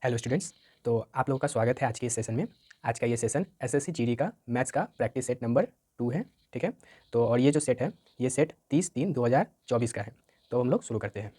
Hello students. तो आप लोगों का स्वागत है आज के इस सेशन में। आज का ये सेशन एसएससी जीडी का मैथ्स का प्रैक्टिस सेट नंबर 2 है। ठीक है। तो और ये जो सेट है ये सेट 30/3/2024 का है। तो हम लोग शुरू करते हैं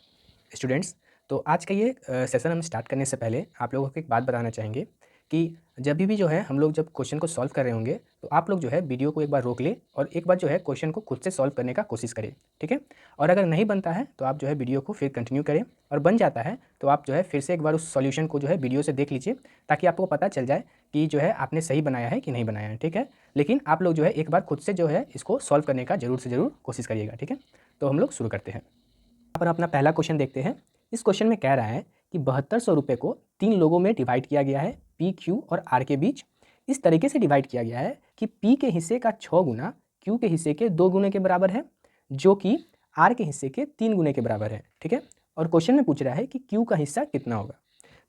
स्टूडेंट्स। तो आज का ये सेशन हम स्टार्ट करने से पहले आप लोगों को एक बात बताना चाहेंगे कि जब भी जो है हम लोग जब क्वेश्चन को सॉल्व कर रहे होंगे तो आप लोग जो है वीडियो को एक बार रोक ले और एक बार जो है क्वेश्चन को खुद से सॉल्व करने का कोशिश करें। ठीक है। और अगर नहीं बनता है तो आप जो है वीडियो को फिर कंटिन्यू करें, और बन जाता है तो आप जो है फिर से एक बार उस सॉल्यूशन को जो है वीडियो से देख लीजिए, ताकि आपको पता चल जाए कि जो है आपने सही बनाया है कि नहीं बनाया है। ठीक है। लेकिन आप लोग जो है एक बार खुद से जो है इसको सॉल्व करने का ज़रूर से ज़रूर कोशिश करिएगा। ठीक है। तो हम लोग शुरू करते हैं। यहाँ पर अपना पहला क्वेश्चन देखते हैं। इस क्वेश्चन में कह रहा है कि 7200 रुपये को 3 लोगों में डिवाइड किया गया है, पी, क्यू और आर के बीच। इस तरीके से डिवाइड किया गया है कि पी के हिस्से का 6 गुना क्यू के हिस्से के 2 गुने के बराबर है, जो कि आर के हिस्से के 3 गुने के बराबर है। ठीक है। और क्वेश्चन में पूछ रहा है कि क्यू का हिस्सा कितना होगा।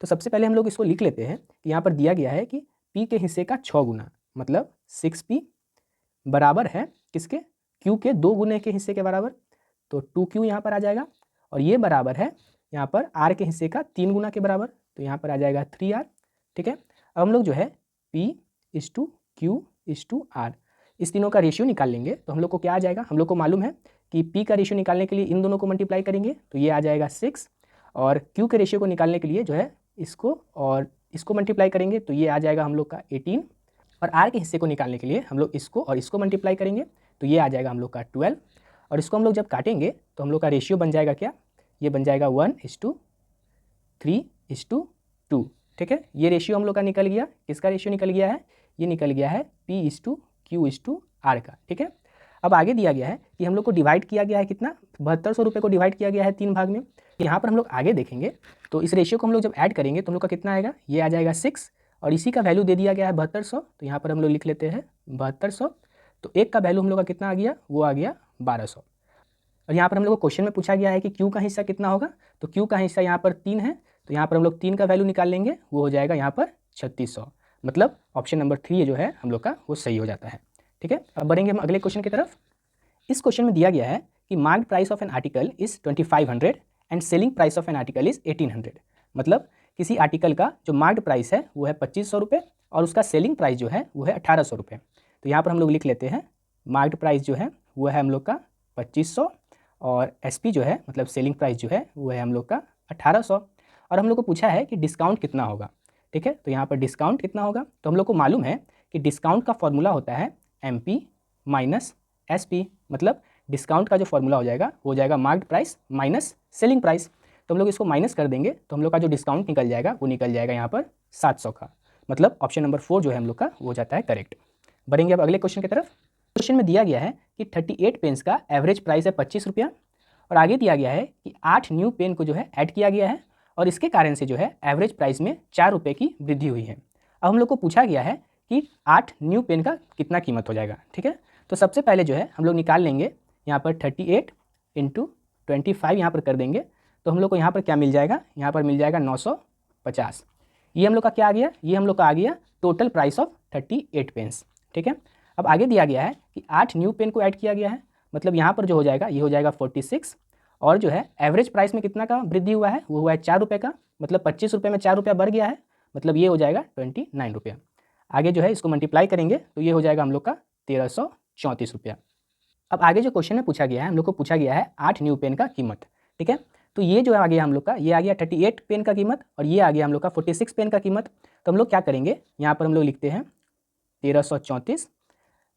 तो सबसे पहले हम लोग इसको लिख लेते हैं कि यहाँ पर दिया गया है कि पी के हिस्से का 6 गुना मतलब 6p बराबर है किसके, क्यू के 2 गुने के हिस्से के बराबर। तो 2q यहाँ पर आ जाएगा, और ये बराबर है यहाँ पर आर के हिस्से का 3 गुना के बराबर। तो यहाँ पर आ जाएगा 3r। ठीक है। अब हम लोग जो है P/Q/R इस तीनों का रेशियो निकाल लेंगे। तो हम लोग को क्या आ जाएगा, हम लोग को मालूम है कि P का रेशियो निकालने के लिए इन दोनों को मल्टीप्लाई करेंगे तो ये आ जाएगा 6, और Q के रेशियो को निकालने के लिए जो है इसको और इसको मल्टीप्लाई करेंगे तो ये आ जाएगा हम लोग का 18, और R के हिस्से को निकालने के लिए हम लोग इसको और इसको मल्टीप्लाई करेंगे तो ये आ जाएगा हम लोग का 12, और इसको हम लोग जब काटेंगे तो हम लोग का रेशियो बन जाएगा क्या, ये बन जाएगा 1:3:2। ठीक है। ये रेशियो हम लोग का निकल गया। किसका रेशियो निकल गया है, ये निकल गया है P/Q/R का। ठीक है। अब आगे दिया गया है कि हम लोग को डिवाइड किया गया है कितना, 7200 रुपये को डिवाइड किया गया है 3 भाग में। यहाँ पर हम लोग आगे देखेंगे तो इस रेशियो को हम लोग जब ऐड करेंगे तो हम लोग का कितना आएगा, ये आ जाएगा 6, और इसी का वैल्यू दे दिया गया है 7200। तो यहाँ पर हम लोग लिख लेते हैं 7200। तो एक का वैल्यू हम लोग का कितना आ गया, वो आ गया 1200। और यहाँ पर हम लोग को क्वेश्चन में पूछा गया है कि क्यू का हिस्सा कितना होगा। तो क्यू का हिस्सा यहाँ पर 3 है, तो यहाँ पर हम लोग 3 का वैल्यू निकाल लेंगे, वो हो जाएगा यहाँ पर 3600। मतलब ऑप्शन नंबर 3 जो है हम लोग का वो सही हो जाता है। ठीक है। अब बढ़ेंगे हम अगले क्वेश्चन की तरफ। इस क्वेश्चन में दिया गया है कि marked price of an article is 2500 and selling price of an article is 1800। मतलब किसी आर्टिकल का जो मार्क्ड प्राइस है वो है 2500 रुपये, और उसका सेलिंग प्राइस जो है वो है 1800 रुपये। तो यहाँ पर हम लोग लिख लेते हैं मार्क्ड प्राइस जो है वो है हम लोग का 2500, और एसपी जो है मतलब सेलिंग प्राइस जो है वो है हम लोग का 1800, और हम लोग को पूछा है कि डिस्काउंट कितना होगा। ठीक है। तो यहाँ पर डिस्काउंट कितना होगा, तो हम लोग को मालूम है कि डिस्काउंट का फॉर्मूला होता है MP माइनस SP। मतलब डिस्काउंट का जो फॉर्मूला हो जाएगा वो हो जाएगा marked price minus selling price. तो हम लोग इसको माइनस कर देंगे तो हम लोग का जो डिस्काउंट निकल जाएगा वो निकल जाएगा यहाँ पर 700 का। मतलब ऑप्शन नंबर 4 जो है हम लोग का वो हो जाता है करेक्ट। बढ़ेंगे अब अगले क्वेश्चन की तरफ। क्वेश्चन में दिया गया है कि 38 पेन्स का एवरेज प्राइस है 25 रुपया, और आगे दिया गया है कि 8 न्यू पेन को जो है ऐड किया गया है, और इसके कारण से जो है एवरेज प्राइस में 4 रुपये की वृद्धि हुई है। अब हम लोग को पूछा गया है कि 8 न्यू पेन का कितना कीमत हो जाएगा। ठीक है। तो सबसे पहले जो है हम लोग निकाल लेंगे यहाँ पर 38 × 25 यहाँ पर कर देंगे तो हम लोग को यहाँ पर क्या मिल जाएगा, यहाँ पर मिल जाएगा 950। ये हम लोग का क्या आ गया, ये हम लोग का आ गया टोटल प्राइस ऑफ 38 पेन्स। ठीक है। अब आगे दिया गया है कि 8 न्यू पेन को ऐड किया गया है, मतलब यहाँ पर जो हो जाएगा ये हो जाएगा 46, और जो है एवरेज प्राइस में कितना का वृद्धि हुआ है, वो हुआ है 4 रुपये का। मतलब 25 रुपये में 4 रुपया बढ़ गया है, मतलब ये हो जाएगा 29 रुपया। आगे जो है इसको मल्टीप्लाई करेंगे तो ये हो जाएगा हम लोग का 1334 रुपया। अब आगे जो क्वेश्चन में पूछा गया है, हम लोग को पूछा गया है 8 न्यू पेन का कीमत। ठीक है। तो ये जो आ गया हम लोग का, ये आ गया 38 पेन का कीमत, और ये आ गया हम लोग का 46 पेन का कीमत। तो हम लोग क्या करेंगे, यहाँ पर हम लोग लिखते हैं 1334,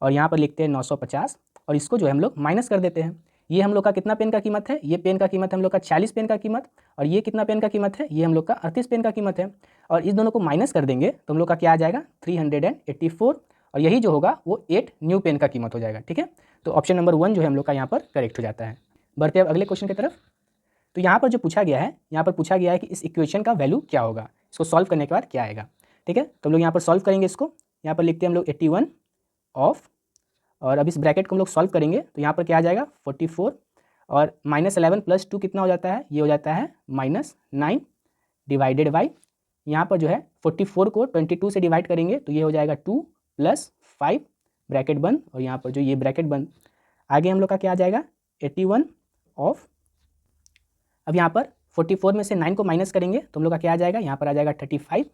और यहाँ पर लिखते हैं 950, और इसको जो है हम लोग माइनस कर देते हैं। ये हम लोग का कितना पेन का कीमत है, ये पेन का कीमत हम लोग का 40 पेन का कीमत, और ये कितना पेन का कीमत है, ये हम लोग का 38 पेन का कीमत है। और इस दोनों को माइनस कर देंगे तो हम लोग का क्या आ जाएगा 384, और यही जो होगा वो 8 न्यू पेन का कीमत हो जाएगा। ठीक है। तो ऑप्शन नंबर 1 जो है हम लोग का यहाँ पर करेक्ट हो जाता है। बढ़ते हैं अब अगले क्वेश्चन की तरफ। तो यहाँ पर जो पूछा गया है, यहाँ पर पूछा गया है कि इस इक्वेशन का वैल्यू क्या होगा, इसको सॉल्व करने के बाद क्या आएगा। ठीक है। तो हम लोग यहाँ पर सॉल्व करेंगे इसको। यहाँ पर लिखते हैं हम लोग 81 ऑफ, और अब इस ब्रैकेट को हम लोग सॉल्व करेंगे तो यहाँ पर क्या आ जाएगा 44, और -11 + 2 कितना हो जाता है, ये हो जाता है -9 डिवाइडेड बाई, यहाँ पर जो है 44 को 22 से डिवाइड करेंगे तो ये हो जाएगा 2 + 5 ब्रैकेट बंद, और यहाँ पर जो ये ब्रैकेट बंद। आगे हम लोग का क्या आ जाएगा 81 ऑफ, अब यहाँ पर 44 में से 9 को माइनस करेंगे तो हम लोग का क्या आ जाएगा, यहाँ पर आ जाएगा 35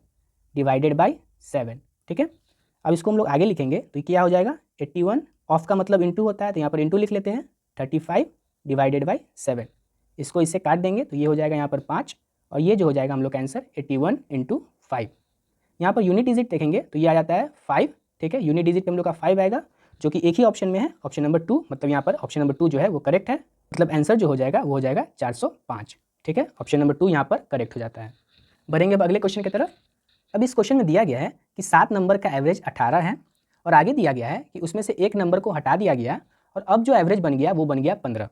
डिवाइडेड बाई 7, ठीक है। अब इसको हम लोग आगे लिखेंगे तो क्या हो जाएगा 81, ऑफ का मतलब इंटू होता है तो यहाँ पर इंटू लिख लेते हैं, 35 डिवाइडेड बाई 7, इसको इससे काट देंगे तो ये हो जाएगा यहाँ पर 5, और ये जो हो जाएगा हम लोग का आंसर 81 × 5। यहाँ पर यूनिट डिजिट देखेंगे तो ये आ जाता है 5, ठीक है। यूनिट डिजिट हम लोग का 5 आएगा, जो कि एक ही ऑप्शन में है, ऑप्शन नंबर 2, मतलब यहाँ पर ऑप्शन नंबर 2 जो है वो करेक्ट है, मतलब आंसर जो हो जाएगा वो हो जाएगा 405, ठीक है। ऑप्शन नंबर 2 यहाँ पर करेक्ट हो जाता है। बढ़ेंगे अब अगले क्वेश्चन की तरफ। अब इस क्वेश्चन में दिया गया है कि 7 नंबर का एवरेज 18 है, और आगे दिया गया है कि उसमें से एक नंबर को हटा दिया गया, और अब जो एवरेज बन गया वो बन गया 15।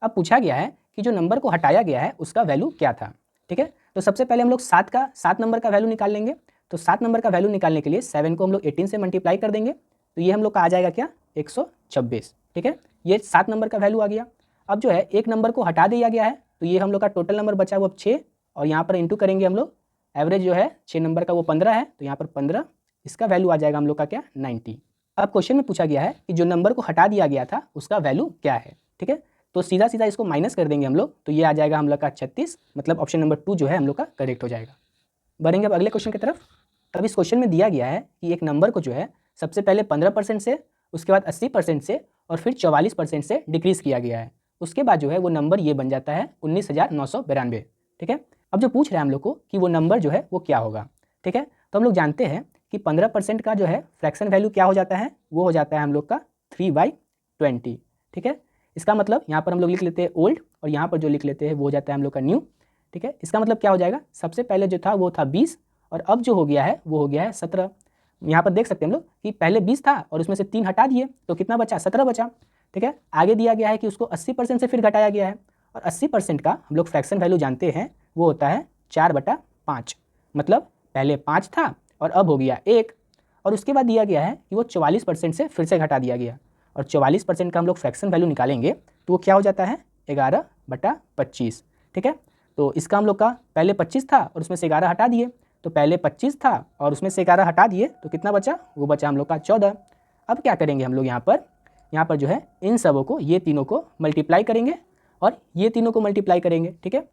अब पूछा गया है कि जो नंबर को हटाया गया है उसका वैल्यू क्या था, ठीक है। तो सबसे पहले हम लोग 7 नंबर का वैल्यू निकाल लेंगे। तो 7 नंबर का वैल्यू निकालने के लिए 7 को हम लोग 18 से मल्टीप्लाई कर देंगे, तो ये हम लोग का आ जाएगा क्या 126, ठीक है। ये 7 नंबर का वैल्यू आ गया। अब जो है एक नंबर को हटा दिया गया है, तो ये हम लोग का टोटल नंबर बचा वो अब 6, और यहाँ पर इंटू करेंगे हम लोग, एवरेज जो है 6 नंबर का वो 15 है, तो यहाँ पर 15, इसका वैल्यू आ जाएगा हम लोग का क्या 90। अब क्वेश्चन में पूछा गया है कि जो नंबर को हटा दिया गया था उसका वैल्यू क्या है, ठीक है। तो सीधा सीधा इसको माइनस कर देंगे हम लोग, तो ये आ जाएगा हम लोग का 36, मतलब ऑप्शन नंबर 2 जो है हम लोग का करेक्ट हो जाएगा। बढ़ेंगे अब अगले क्वेश्चन की तरफ। अब इस क्वेश्चन में दिया गया है कि एक नंबर को जो है सबसे पहले 15% से, उसके बाद 80% से, और फिर 44% से डिक्रीज़ किया गया है। उसके बाद जो है वो नंबर ये बन जाता है 19,992, ठीक है। अब जो पूछ रहे हैं हम लोग को कि वो नंबर जो है वो क्या होगा, ठीक है। तो हम लोग जानते हैं कि 15% का जो है फ्रैक्शन वैल्यू क्या हो जाता है, वो हो जाता है हम लोग का 3/20, ठीक है। इसका मतलब यहाँ पर हम लोग लिख लेते हैं ओल्ड, और यहाँ पर जो लिख लेते हैं वो हो जाता है हम लोग का न्यू, ठीक है। इसका मतलब क्या हो जाएगा, सबसे पहले जो था वो था 20, और अब जो हो गया है वो हो गया है 17। यहाँ पर देख सकते हैं हम लोग कि पहले 20 था और उसमें से 3 हटा दिए तो कितना बचा, 17 बचा, ठीक है। आगे दिया गया है कि उसको 80% से फिर घटाया गया है, और 80% का हम लोग फ्रैक्शन वैल्यू जानते हैं वो होता है 4/5, मतलब पहले 5 था और अब हो गया 1, और उसके बाद दिया गया है कि वो 44% से फिर से घटा दिया गया, और 44% का हम लोग फ्रैक्शन वैल्यू निकालेंगे तो वो क्या हो जाता है 11/25, ठीक है। तो इसका हम लोग का पहले 25 था और उसमें से 11 हटा दिए, तो पहले 25 था और उसमें से 11 हटा दिए तो कितना बचा, वो बचा हम लोग का 14। अब क्या करेंगे हम लोग यहाँ पर जो है इन सबों को, ये तीनों को मल्टीप्लाई करेंगे और ये तीनों को मल्टीप्लाई करेंगे, ठीक है। तो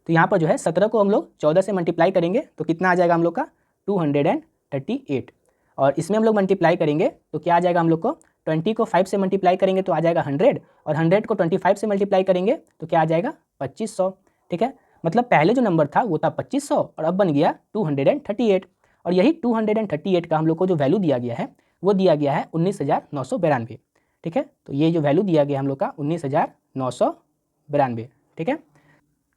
यहाँ पर जो है 17 को हम लोग 14 से मल्टीप्लाई करेंगे तो कितना आ जाएगा हम लोग का 238, और इसमें हम लोग मल्टीप्लाई करेंगे तो क्या आ जाएगा हम लोग को, 20 को 5 से मल्टीप्लाई करेंगे तो आ जाएगा 100, और 100 को 25 से मल्टीप्लाई करेंगे तो क्या आ जाएगा 2500, ठीक है। मतलब पहले जो नंबर था वो था 2500 और अब बन गया 238, और यही 238 का हम लोग को जो वैल्यू दिया गया है वो दिया गया है 19,992, ठीक है। तो ये जो वैल्यू दिया गया हम लोग का 19,992, ठीक है।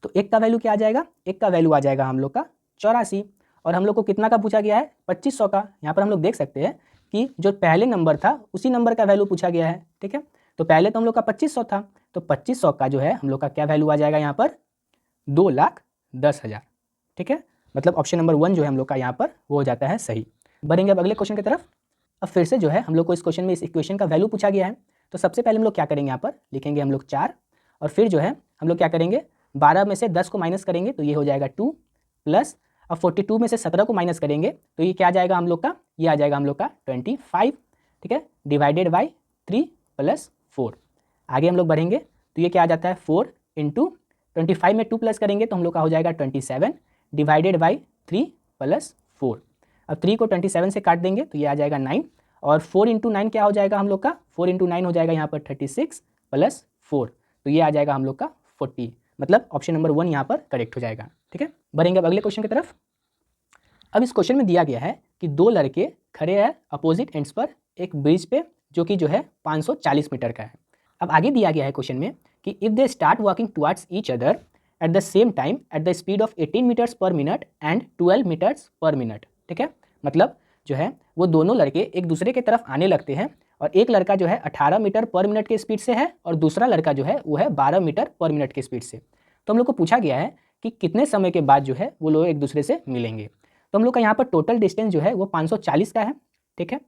तो एक का वैल्यू क्या आ जाएगा, एक का वैल्यू आ जाएगा हम लोग का 84, और हम लोग को कितना का पूछा गया है 2500 का। यहाँ पर हम लोग देख सकते हैं कि जो पहले नंबर था उसी नंबर का वैल्यू पूछा गया है, ठीक है। तो पहले तो हम लोग का 2500 था, तो 2500 का जो है हम लोग का क्या वैल्यू आ जाएगा यहाँ पर 2,10,000, ठीक है। मतलब ऑप्शन नंबर 1 जो है हम लोग का यहाँ पर वो हो जाता है सही। बढ़ेंगे अब अगले क्वेश्चन की तरफ। अब फिर से जो है हम लोग को इस क्वेश्चन में इस इक्वेशन का वैल्यू पूछा गया है, तो सबसे पहले हम लोग क्या करेंगे, यहाँ पर लिखेंगे हम लोग 4, और फिर जो है हम लोग क्या करेंगे 12 में से 10 को माइनस करेंगे तो ये हो जाएगा 2, प्लस अब 42 में से 17 को माइनस करेंगे तो ये क्या आ जाएगा हम लोग का, ये आ जाएगा हम लोग का 25, ठीक है, डिवाइडेड बाई 3 + 4। आगे हम लोग बढ़ेंगे तो ये क्या आ जाता है 4 × 25 में 2 प्लस करेंगे तो हम लोग का हो जाएगा 27, डिवाइडेड बाई 3 + 4। अब 3 को 27 से काट देंगे तो ये आ जाएगा 9, और 4 × 9 क्या हो जाएगा हम लोग का, 4 × 9 हो जाएगा यहाँ पर 36 + 4, तो ये आ जाएगा हम लोग का 40, मतलब ऑप्शन नंबर 1 यहाँ पर करेक्ट हो जाएगा, ठीक है। बढ़ेंगे अब अगले क्वेश्चन की तरफ। अब इस क्वेश्चन में दिया गया है कि 2 लड़के खड़े हैं अपोजिट एंड्स पर एक ब्रिज पे जो कि जो है 540 मीटर का है। अब आगे दिया गया है क्वेश्चन में कि if they start walking towards each other at the same time at the speed of 18 metres per minute and 12 metres per minute, ठीक है। मतलब जो है वो दोनों लड़के एक दूसरे की तरफ आने लगते हैं, और एक लड़का जो है 18 मीटर पर मिनट के स्पीड से है और दूसरा लड़का जो है वो है 12 मीटर पर मिनट के स्पीड से। तो हम लोग को पूछा गया है कि कितने समय के बाद जो है वो लोग एक दूसरे से मिलेंगे। तो हम लोग का यहाँ पर टोटल डिस्टेंस जो है वो 540 का है, ठीक है।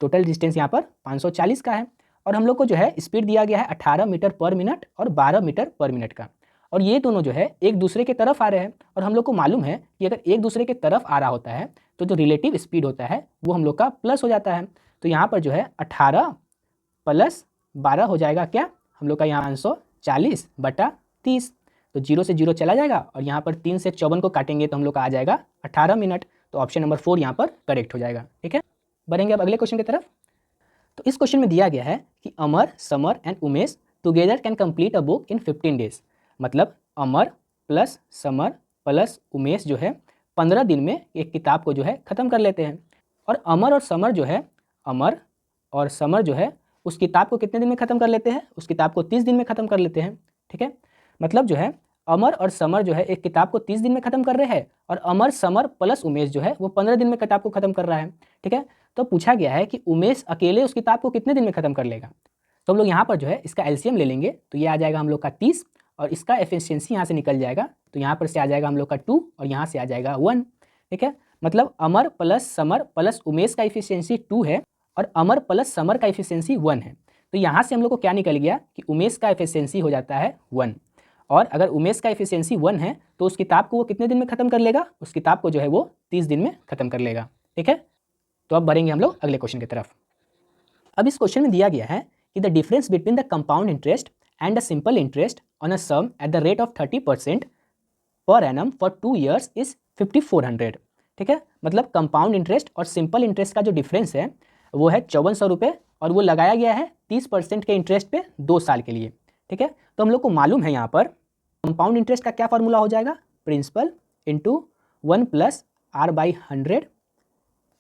टोटल डिस्टेंस यहाँ पर 540 का है, और हम लोग को जो है स्पीड दिया गया है 18 मीटर पर मिनट और 12 मीटर पर मिनट का, और ये दोनों जो है एक दूसरे के तरफ आ रहे हैं, और हम लोग को मालूम है कि अगर एक दूसरे के तरफ आ रहा होता है तो जो रिलेटिव स्पीड होता है वो हम लोग का प्लस हो जाता है। तो यहाँ पर जो है 18 + 12 हो जाएगा क्या हम लोग का यहाँ 540/30, तो 0 से 0 चला जाएगा और यहाँ पर 3 से 54 को काटेंगे तो हम लोग का आ जाएगा 18 मिनट। तो ऑप्शन नंबर 4 यहाँ पर करेक्ट हो जाएगा। ठीक है, बढ़ेंगे अब अगले क्वेश्चन की तरफ। तो इस क्वेश्चन में दिया गया है कि Amar, Samar and Umesh together can complete a book in 15 days. मतलब अमर प्लस समर प्लस उमेश जो है 15 दिन में एक किताब को जो है ख़त्म कर लेते हैं। और अमर और समर जो है, अमर और समर जो है उस किताब को कितने दिन में ख़त्म कर लेते हैं? उस किताब को 30 दिन में ख़त्म कर लेते हैं। ठीक है, मतलब जो है अमर और समर जो है एक किताब को 30 दिन में ख़त्म कर रहे हैं और अमर, समर प्लस उमेश जो है वो 15 दिन में किताब को ख़त्म कर रहा है। ठीक है, तो पूछा गया है कि उमेश अकेले उस किताब को कितने दिन में ख़त्म कर लेगा। तो हम लोग यहाँ पर जो है इसका एलसीएम ले लेंगे, तो ये आ जाएगा हम लोग का 30 और इसका एफिशिएंसी यहाँ से निकल जाएगा, तो यहाँ पर से आ जाएगा हम लोग का 2 और यहाँ से आ जाएगा 1। ठीक है, मतलब अमर प्लस समर प्लस उमेश का एफिशिएंसी 2 है और अमर प्लस समर का एफिशिएंसी 1 है। तो यहाँ से हम लोग को क्या निकल गया कि उमेश का एफिशिएंसी हो जाता है 1, और अगर उमेश का एफिशिएंसी 1 है तो उस किताब को वो कितने दिन में ख़त्म कर लेगा? उस किताब को जो है वो 30 दिन में ख़त्म कर लेगा। ठीक है, तो अब बढ़ेंगे हम लोग अगले क्वेश्चन की तरफ। अब इस क्वेश्चन में दिया गया है कि the difference between the compound interest and the simple interest on a sum at the rate of 30% per annum for 2 years is 5400। ठीक है, मतलब कंपाउंड इंटरेस्ट और सिंपल इंटरेस्ट का जो डिफरेंस है वो है 5400 रुपये और वो लगाया गया है 30% के इंटरेस्ट पे 2 साल के लिए। ठीक है, तो हम लोग को मालूम है यहाँ पर कंपाउंड इंटरेस्ट का क्या फार्मूला हो जाएगा? Principal into 1 + R/100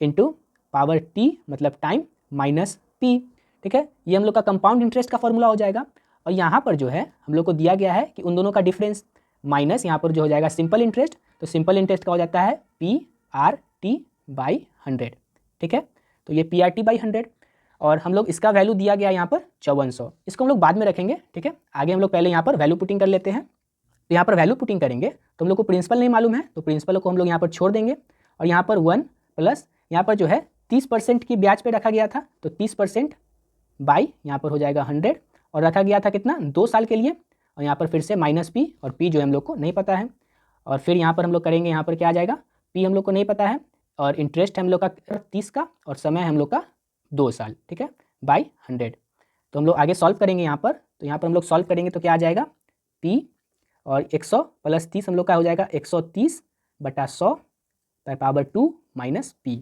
into power t मतलब टाइम माइनस p। ठीक है, ये हम लोग का कंपाउंड इंटरेस्ट का फॉर्मूला हो जाएगा। और यहाँ पर जो है हम लोग को दिया गया है कि उन दोनों का डिफरेंस माइनस यहाँ पर जो हो जाएगा सिंपल इंटरेस्ट, तो सिंपल इंटरेस्ट का हो जाता है PRT/100। ठीक है, तो ये PRT/100 और हम लोग इसका वैल्यू दिया गया यहाँ पर 5400, इसको हम लोग बाद में रखेंगे। ठीक है, आगे हम लोग पहले यहाँ पर वैल्यू पुटिंग कर लेते हैं। तो यहाँ पर वैल्यू पुटिंग करेंगे तो हम लोग को प्रिंसिपल नहीं मालूम है, तो प्रिंसिपल को हम लोग यहाँ पर छोड़ देंगे और यहाँ पर 1 प्लस यहाँ पर जो है 30% की ब्याज पे रखा गया था, तो 30% बाई यहाँ पर हो जाएगा 100 और रखा गया था कितना? 2 साल के लिए। और यहाँ पर फिर से माइनस p और p जो हम लोग को नहीं पता है। और फिर यहाँ पर हम लोग करेंगे, यहाँ पर क्या आ जाएगा? p हम लोग को नहीं पता है और इंटरेस्ट हम लोग का 30 का और समय हम लोग का 2 साल। ठीक है, बाई 100। तो हम लोग आगे सॉल्व करेंगे यहाँ पर, तो यहाँ पर हम लोग सॉल्व करेंगे तो क्या आ जाएगा? p और 100 + 30 हम लोग का हो जाएगा 130/100/2 माइनस p।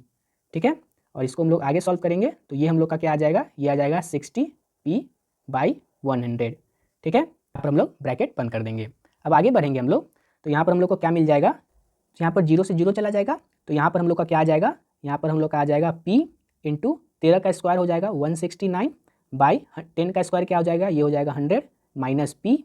ठीक है, और इसको हम लोग आगे सॉल्व करेंगे तो ये हम लोग का क्या आ जाएगा? ये आ जाएगा 60p/100। ठीक है, यहाँ पर हम लोग ब्रैकेट बंद कर देंगे। अब आगे बढ़ेंगे हम लोग, तो यहाँ पर हम लोग को क्या मिल जाएगा? तो यहाँ पर 0 से 0 चला जाएगा, तो यहाँ पर हम लोग का क्या आ जाएगा? यहाँ पर हम लोग का आ जाएगा p इंटू 13 का स्क्वायर हो जाएगा 169/10 का स्क्वायर क्या हो जाएगा? ये हो जाएगा 100 माइनस p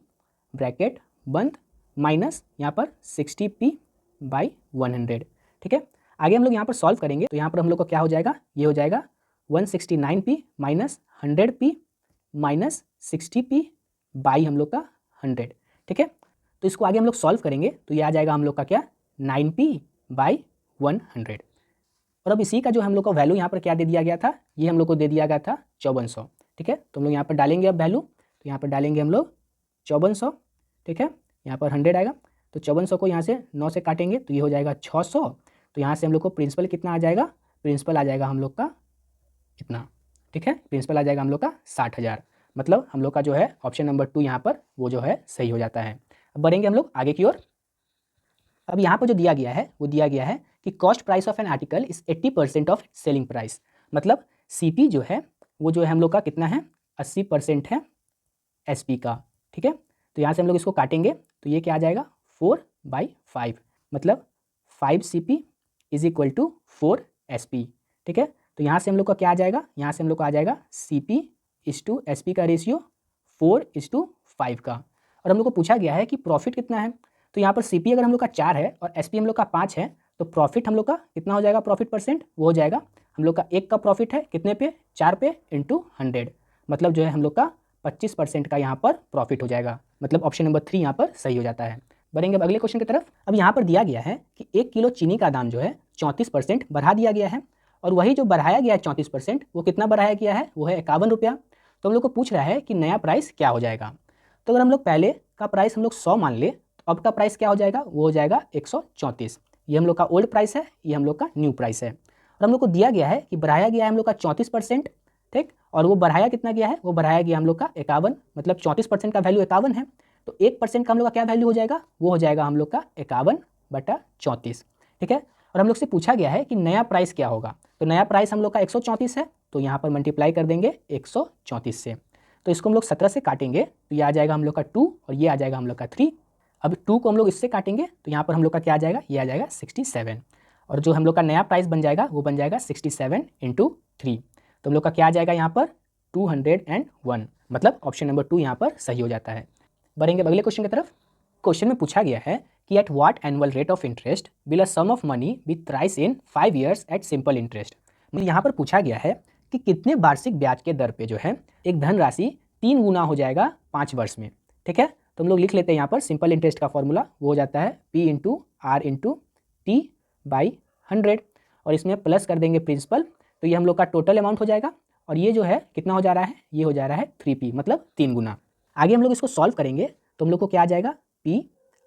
ब्रैकेट बंद माइनस यहाँ पर 60p/100। ठीक है, आगे हम लोग यहाँ पर सॉल्व करेंगे तो यहाँ पर हम लोग को क्या हो जाएगा? ये हो जाएगा 169p minus 100p minus 60p by हम लोग का 100। ठीक है, तो इसको आगे हम लोग सॉल्व करेंगे तो ये आ जाएगा हम लोग का क्या? 9p/100। और अब इसी का जो हम लोग का वैल्यू यहाँ पर क्या दे दिया गया था? ये हम लोग को दे दिया गया था 5400। ठीक है, तो हम लोग यहाँ पर डालेंगे अब वैल्यू, तो यहाँ पर डालेंगे हम लोग 5400। ठीक है, यहाँ पर 100 आएगा, तो 5400 को यहाँ से 9 से काटेंगे तो ये हो जाएगा 600। तो यहाँ से हम लोग को प्रिंसिपल कितना आ जाएगा? प्रिंसिपल आ जाएगा हम लोग का इतना। ठीक है, प्रिंसिपल आ जाएगा हम लोग का 60,000। मतलब हम लोग का जो है ऑप्शन नंबर 2 यहाँ पर वो जो है सही हो जाता है। अब बढ़ेंगे हम लोग आगे की ओर। अब यहाँ पर जो दिया गया है वो दिया गया है कि cost price of an article is 80% of selling price. मतलब CP जो है वो जो है हम लोग का कितना है? 80% है SP का। ठीक है, तो यहाँ से हम लोग इसको काटेंगे तो ये क्या आ जाएगा? 4/5 मतलब 5 CP is equal to 4 SP। ठीक है, तो यहाँ से हम लोग का क्या आ जाएगा? यहाँ से हम लोग का आ जाएगा CP इज टू SP का रेशियो 4:5 का। और हम लोग को पूछा गया है कि प्रॉफिट कितना है, तो यहाँ पर CP अगर हम लोग का 4 है और SP हम लोग का 5 है तो प्रॉफिट हम लोग का कितना हो जाएगा? प्रॉफिट परसेंट वो हो जाएगा हम लोग का 1 का प्रॉफिट है कितने पे? 4 पे इंटू 100, मतलब जो है हम लोग का 25% का यहाँ पर प्रॉफिट हो जाएगा। मतलब ऑप्शन नंबर 3 यहाँ पर सही हो जाता है। बढ़ेंगे अब अगले क्वेश्चन की तरफ। अब यहाँ पर दिया गया है कि 1 किलो चीनी का दाम जो है 34% बढ़ा दिया गया है और वही जो बढ़ाया गया है 34% वो कितना बढ़ाया गया है? वो है 51 रुपया। तो हम लोग को पूछ रहा है कि नया प्राइस क्या हो जाएगा। तो अगर हम लोग पहले का प्राइस हम लोग 100 मान ले तो अब का प्राइस क्या हो जाएगा? वो हो जाएगा 134। ये हम लोग का ओल्ड प्राइस है, ये हम लोग का न्यू प्राइस है। और हम लोग को दिया गया है कि बढ़ाया गया है हम लोग का 34%। ठीक, और वो बढ़ाया कितना गया है? वो बढ़ाया गया हम लोग का 51, मतलब 34% का वैल्यू 51 है। तो 1% का हम लोग का क्या वैल्यू हो जाएगा, वो हो जाएगा हम लोग का 51/34, ठीक है। और हम लोग से पूछा गया है कि नया प्राइस क्या होगा, तो नया प्राइस हम लोग का 134 है, तो यहाँ पर मल्टीप्लाई कर देंगे 134 से, तो इसको हम लोग 17 से काटेंगे तो ये आ जाएगा हम लोग का 2 और ये आ जाएगा हम लोग का 3। अब 2 को हम लोग इससे काटेंगे तो यहाँ पर हम लोग का क्या आ जाएगा, ये आ जाएगा 67, और जो हम लोग का नया प्राइस बन जाएगा वो बन जाएगा 67 × 3, तो हम लोग का क्या आ जाएगा यहाँ पर 201, मतलब ऑप्शन नंबर 2 यहाँ पर सही हो जाता है। बढ़ेंगे अगले क्वेश्चन की तरफ। क्वेश्चन में पूछा गया है कि at what annual rate of interest will a sum of money be thrice in 5 years at simple interest. यहाँ पर पूछा गया है कि कितने वार्षिक ब्याज के दर पे जो है एक धनराशि 3 गुना हो जाएगा 5 वर्ष में, ठीक है। तो हम लोग लिख लेते हैं यहाँ पर सिंपल इंटरेस्ट का फॉर्मूला, वो हो जाता है P × R × T/100, और इसमें प्लस कर देंगे प्रिंसिपल, तो ये हम लोग का टोटल अमाउंट हो जाएगा, और ये जो है कितना हो जा रहा है, ये हो जा रहा है 3P, मतलब 3 गुना। आगे हम लोग इसको सॉल्व करेंगे तो हम लोग को क्या आ जाएगा, P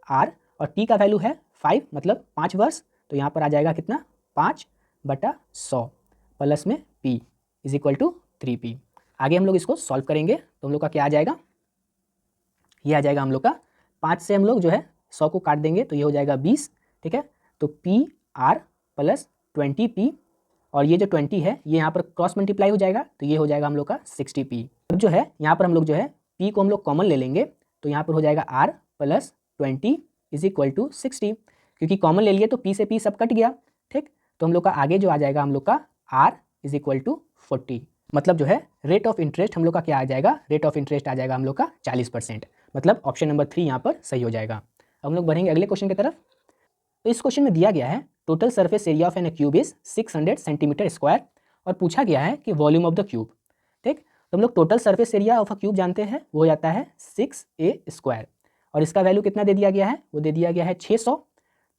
R और T का वैल्यू है 5, मतलब 5 वर्ष, तो यहाँ पर आ जाएगा कितना 5/100 प्लस में P = 3P। आगे हम लोग इसको सॉल्व करेंगे तो हम लोग का क्या आ जाएगा, ये आ जाएगा हम लोग का 5 से हम लोग जो है 100 को काट देंगे तो ये हो जाएगा 20, ठीक है। तो PR + 20P, और ये जो 20 है ये यहाँ पर क्रॉस मल्टीप्लाई हो जाएगा तो ये हो जाएगा हम लोग का 60P। अब जो है यहाँ पर हम लोग जो है P को हम लोग कॉमन ले लेंगे तो यहाँ पर हो जाएगा R + 20 = 60, क्योंकि कॉमन ले लिए तो P से P सब कट गया, ठीक। तो हम लोग का आगे जो आ जाएगा हम लोग का R = 40, मतलब जो है रेट ऑफ इंटरेस्ट हम लोग का क्या आ जाएगा, रेट ऑफ इंटरेस्ट आ जाएगा हम लोग का 40%, मतलब ऑप्शन नंबर 3 यहाँ पर सही हो जाएगा। अब हम लोग बढ़ेंगे अगले क्वेश्चन की तरफ। तो इस क्वेश्चन में दिया गया है total surface area of an cube is 600 centimetre square, और पूछा गया है कि वॉल्यूम ऑफ द क्यूब, ठीक। तो हम लोग total surface area of a cube जानते हैं, वो हो जाता है 6A², और इसका वैल्यू कितना दे दिया गया है, वो दे दिया गया है 600,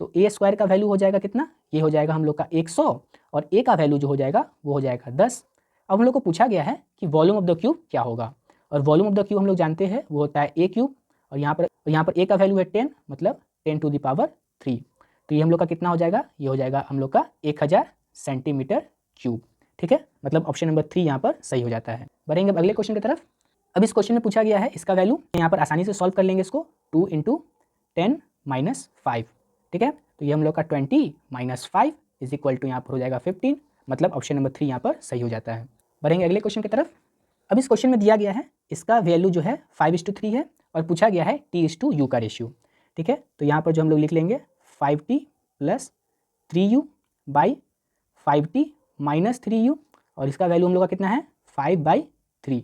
तो A² का वैल्यू हो जाएगा कितना, ये हो जाएगा हम लोग का 100, और A का वैल्यू जो हो जाएगा वो हो जाएगा 10। अब हम लोग को पूछा गया है कि वॉल्यूम ऑफ द क्यूब क्या होगा, और वॉल्यूम ऑफ द क्यूब हम लोग जानते हैं वो होता है A³, और यहाँ पर A का वैल्यू है 10, मतलब 10⁻3, तो ये हम लोग का कितना हो जाएगा, ये हो जाएगा हम लोग का 1000 सेंटीमीटर क्यूब, ठीक है, मतलब ऑप्शन नंबर 3 यहाँ पर सही हो जाता है। बढ़ेंगे अब अगले क्वेश्चन की तरफ। अब इस क्वेश्चन में पूछा गया है इसका वैल्यू, यहाँ पर आसानी से सॉल्व कर लेंगे इसको, 2 × 10 - 5, ठीक है। तो ये हम लोग का 20 - 5 = यहाँ पर हो जाएगा 15, मतलब ऑप्शन नंबर 3 यहाँ पर सही हो जाता है। बढ़ेंगे अगले क्वेश्चन की तरफ। अब इस क्वेश्चन में दिया गया है इसका वैल्यू जो है 5:3 है, और पूछा गया है T/U का रेशियो, ठीक है। तो यहाँ पर जो हम लोग लिख लेंगे 5T + 3U / 5T - 3U, और इसका वैल्यू हम लोग का कितना है 5/3,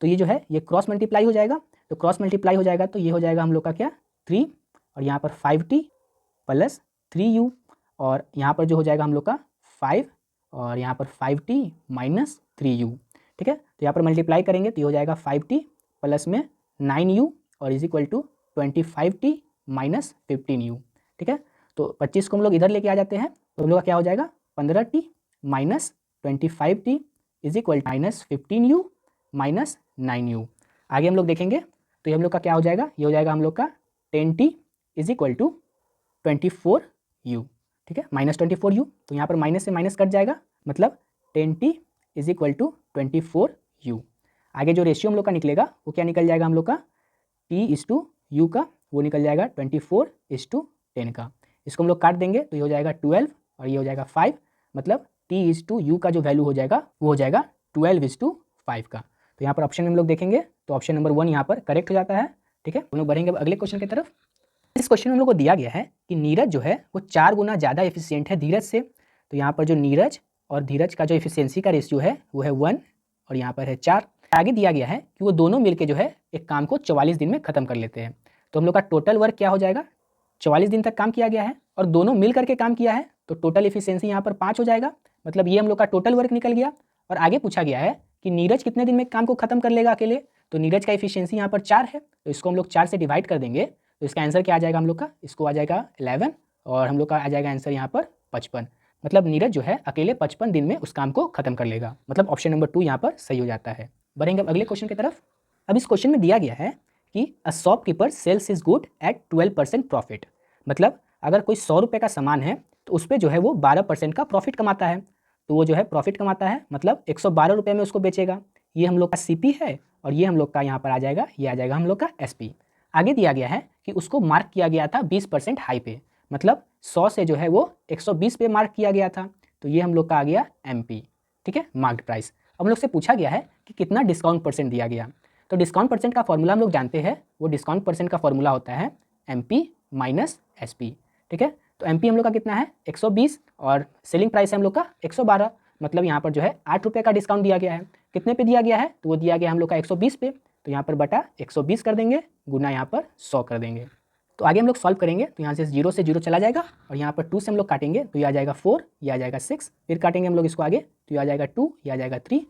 तो ये जो है ये क्रॉस मल्टीप्लाई हो जाएगा, तो क्रॉस मल्टीप्लाई हो जाएगा तो ये हो जाएगा हम लोग का क्या 3, और यहाँ पर 5T + 3U, और यहाँ पर जो हो जाएगा हम लोग का 5, और यहाँ पर 5T - 3U, ठीक है। तो यहाँ पर मल्टीप्लाई करेंगे तो ये हो जाएगा 5T प्लस में 9U और = 25T - 15U, ठीक है। तो 25 को हम लोग इधर लेके आ जाते हैं तो हम लोग का क्या हो जाएगा 15T - 25T = -15U - 9U। आगे हम लोग देखेंगे तो ये हम लोग का क्या हो जाएगा, ये हो जाएगा हम लोग का 10T = 24U, ठीक है, -24U, तो यहाँ पर माइनस से माइनस कट जाएगा, मतलब 10T = 24U। आगे जो रेशियो हम लोग का निकलेगा वो क्या निकल जाएगा हम लोग का T/U का, वो निकल जाएगा 24:10 का। इसको हम लोग काट देंगे तो ये हो जाएगा 12 और ये हो जाएगा 5, मतलब T/U का जो वैल्यू हो जाएगा वो हो जाएगा 12:5 का। तो यहाँ पर ऑप्शन में हम लोग देखेंगे तो ऑप्शन नंबर 1 यहाँ पर करेक्ट हो जाता है, ठीक है। हम लोग बढ़ेंगे अगले क्वेश्चन की तरफ। इस क्वेश्चन में हम लोग को दिया गया है कि नीरज जो है वो 4 गुना ज़्यादा एफिशिएंट है धीरज से, तो यहाँ पर जो नीरज और धीरज का जो एफिशिएंसी का रेशियो है वो है 1 और यहाँ पर है 4। आगे दिया गया है कि वो दोनों मिलकर जो है एक काम को 44 दिन में खत्म कर लेते हैं, तो हम लोग का टोटल वर्क क्या हो जाएगा, 44 दिन तक काम किया गया है और दोनों मिल करके काम किया है, तो टोटल एफिशिएंसी यहाँ पर 5 हो जाएगा, मतलब ये हम लोग का टोटल वर्क निकल गया। और आगे पूछा गया है कि नीरज कितने दिन में काम को खत्म कर लेगा अकेले, तो नीरज का एफिशिएंसी यहाँ पर 4 है, तो इसको हम लोग 4 से डिवाइड कर देंगे तो इसका आंसर क्या आ जाएगा हम लोग का, इसको आ जाएगा 11 और हम लोग का आ जाएगा आंसर यहाँ पर 55, मतलब नीरज जो है अकेले 55 दिन में उस काम को खत्म कर लेगा, मतलब ऑप्शन नंबर 2 यहाँ पर सही हो जाता है। बढ़ेंगे अगले क्वेश्चन की तरफ। अब इस क्वेश्चन में दिया गया है कि a shopkeeper sales his good at 12% profit, मतलब अगर कोई 100 रुपये का सामान है तो उस पर जो है वो 12% का प्रॉफिट कमाता है, तो वो जो है प्रॉफिट कमाता है मतलब 112 रुपये में उसको बेचेगा। ये हम लोग का CP है और ये हम लोग का यहाँ पर आ जाएगा, ये आ जाएगा हम लोग का SP। आगे दिया गया है कि उसको मार्क किया गया था 20% हाई पे, मतलब 100 से जो है वो 120 पे मार्क किया गया था, तो ये हम लोग का आ गया MP, ठीक है, मार्क्ड प्राइस। अब हम लोग से पूछा गया है कि कितना डिस्काउंट परसेंट दिया गया, तो डिस्काउंट परसेंट का फॉर्मूला हम लोग जानते हैं, वो डिस्काउंट परसेंट का फॉर्मूला होता है MP माइनस SP, ठीक है। तो MP हम लोग का कितना है 120 और सेलिंग प्राइस है हम लोग का 112, मतलब यहाँ पर जो है 8 रुपये का डिस्काउंट दिया गया है। कितने पे दिया गया है, तो वो दिया गया हम लोग का 120 पे, तो यहाँ पर बटा 120 कर देंगे, गुना यहाँ पर 100 कर देंगे। तो आगे हम लोग सॉल्व करेंगे, तो यहाँ से 0 से 0 चला जाएगा और यहाँ पर 2 से हम लोग काटेंगे, तो ये आ जाएगा 4, ये आ जाएगा 6, फिर काटेंगे हम लोग इसको आगे, तो ये आ जाएगा 2, ये आ जाएगा 3,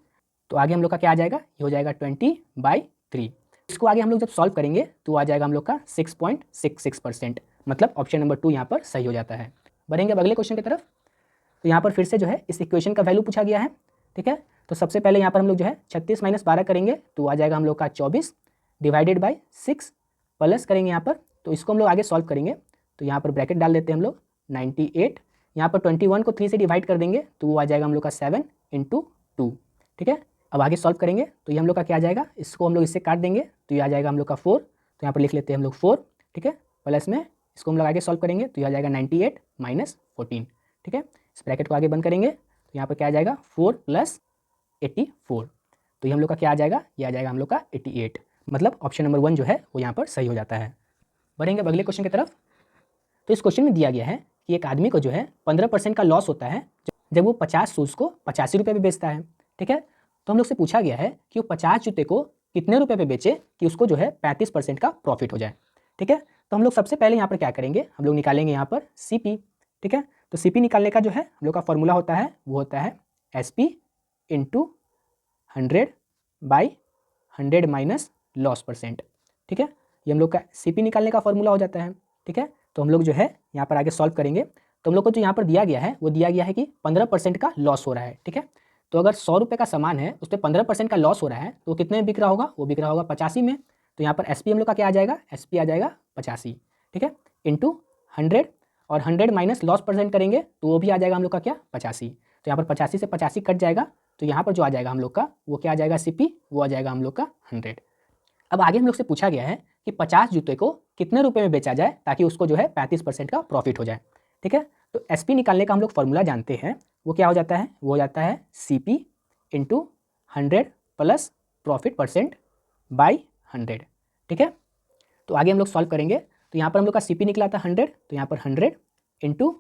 तो आगे हम लोग का क्या आ जाएगा, ये हो जाएगा 20/3। इसको आगे हम लोग जब सॉल्व करेंगे तो आ जाएगा हम लोग का 6.66%, मतलब ऑप्शन नंबर 2 यहाँ पर सही हो जाता है। बढ़ेंगे अब अगले क्वेश्चन की तरफ। तो यहाँ पर फिर से जो है इस इक्वेशन का वैल्यू पूछा गया है, ठीक है। तो सबसे पहले यहाँ पर हम लोग जो है 36 - 12 करेंगे, तो आ जाएगा हम लोग का 24 डिवाइडेड बाई 6, प्लस करेंगे यहाँ पर, तो इसको हम लोग आगे सॉल्व करेंगे, तो यहाँ पर ब्रैकेट डाल देते हैं हम लोग 98, यहाँ पर 21 को 3 से डिवाइड कर देंगे, तो वो आ जाएगा हम लोग का 7 × 2, ठीक है। अब आगे सॉल्व करेंगे, तो ये हम लोग का क्या आ जाएगा, इसको हम लोग इससे काट देंगे, तो ये आ जाएगा हम लोग का 4, तो यहाँ पर लिख लेते हैं हम लोग 4, ठीक है, प्लस में इसको हम लोग आगे सॉल्व करेंगे, तो ये आ जाएगा 98 - 14, ठीक है। इस ब्रैकेट को आगे बंद करेंगे, तो यहाँ पर क्या आ जाएगा 4 + 84, तो ये हम लोग का क्या आ जाएगा, ये आ जाएगा हम लोग का 88, मतलब ऑप्शन नंबर 1 जो है वो यहाँ पर सही हो जाता है। बढ़ेंगे अब अगले क्वेश्चन की तरफ। तो इस क्वेश्चन में दिया गया है कि एक आदमी को जो है 15% का लॉस होता है जब वो 50 शूज़ को 85 रुपये पे बेचता है, ठीक है। तो हम लोग से पूछा गया है कि वो 50 जूते को कितने रुपये पे बेचे कि उसको जो है 35% का प्रॉफिट हो जाए, ठीक है। तो हम लोग सबसे पहले यहाँ पर क्या करेंगे, हम लोग निकालेंगे यहाँ पर CP, ठीक है। तो CP निकालने का जो है हम लोग का फॉर्मूला होता है वो होता है SP × 100/100 माइनस लॉस परसेंट, ठीक है। ये हम लोग का CP निकालने का फॉर्मूला हो जाता है, ठीक है। तो हम लोग जो है यहाँ पर आगे सॉल्व करेंगे, तो हम लोग को जो यहाँ पर दिया गया है वो दिया गया है कि 15% का लॉस हो रहा है, ठीक है। तो अगर 100 रुपये का सामान है उस पर 15% का लॉस हो रहा है, तो वो कितने में बिक रहा होगा, वो बिक रहा होगा 85 में। तो यहाँ पर SP हम लोग का क्या आ जाएगा, SP आ जाएगा 85, ठीक है, × 100, और 100 माइनस लॉस परसेंट करेंगे तो वो भी आ जाएगा हम लोग का क्या 85। तो यहाँ पर 85 से 85 कट जाएगा, तो यहाँ पर जो आ जाएगा हम लोग का वो क्या आ जाएगा CP, वो आ जाएगा हम लोग का 100। अब आगे हम लोग से पूछा गया है कि 50 जूते को कितने रुपए में बेचा जाए ताकि उसको जो है 35% का प्रॉफिट हो जाए, ठीक है। तो SP निकालने का हम लोग फॉर्मूला जानते हैं, वो क्या हो जाता है, वो हो जाता है CP × 100 plus profit percent by 100, ठीक है। तो आगे हम लोग सॉल्व करेंगे, तो यहाँ पर हम लोग का CP निकला था 100, तो यहाँ पर 100 ×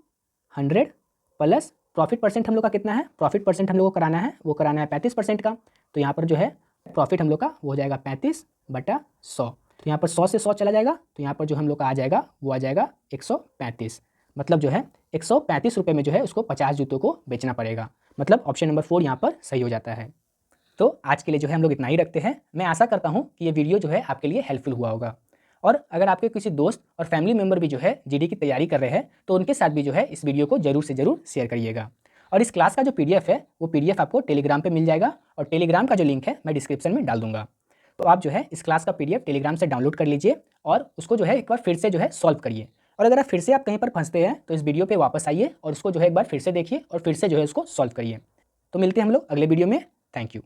100 प्लस प्रॉफिट परसेंट हम लोग का कितना है, प्रॉफिट परसेंट हम लोग को कराना है, वो कराना है 35% का, तो यहाँ पर जो है प्रॉफिट हम लोग का वो हो जाएगा 35/100, तो यहाँ पर 100 से 100 चला जाएगा, तो यहाँ पर जो हम लोग का आ जाएगा वो आ जाएगा 135, मतलब जो है 135 रुपये में जो है उसको 50 जूतों को बेचना पड़ेगा, मतलब ऑप्शन नंबर 4 यहाँ पर सही हो जाता है। तो आज के लिए जो है हम लोग इतना ही रखते हैं। मैं आशा करता हूँ कि ये वीडियो जो है आपके लिए हेल्पफुल हुआ होगा, और अगर आपके किसी दोस्त और फैमिली मेम्बर भी जो है GD की तैयारी कर रहे हैं तो उनके साथ भी जो है इस वीडियो को जरूर से ज़रूर शेयर करिएगा। और इस क्लास का जो PDF है वो PDF आपको टेलीग्राम पे मिल जाएगा, और टेलीग्राम का जो लिंक है मैं डिस्क्रिप्शन में डाल दूंगा। तो आप जो है इस क्लास का PDF टेलीग्राम से डाउनलोड कर लीजिए और उसको जो है एक बार फिर से जो है सॉल्व करिए। और अगर आप फिर से आप कहीं पर फंसते हैं तो इस वीडियो पे वापस आइए और उसको जो है एक बार फिर से देखिए और फिर से जो है उसको सॉल्व करिए। तो मिलते हैं हम लोग अगले वीडियो में। Thank you.